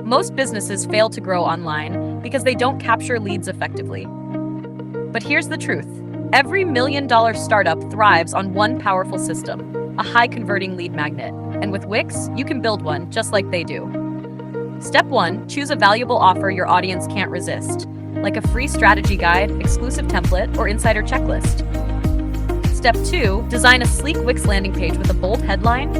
Most businesses fail to grow online because they don't capture leads effectively. But here's the truth. Every $1 million startup thrives on one powerful system, a high-converting lead magnet. And with Wix, you can build one just like they do. Step 1, choose a valuable offer your audience can't resist, like a free strategy guide, exclusive template, or insider checklist. Step 2, design a sleek Wix landing page with a bold headline,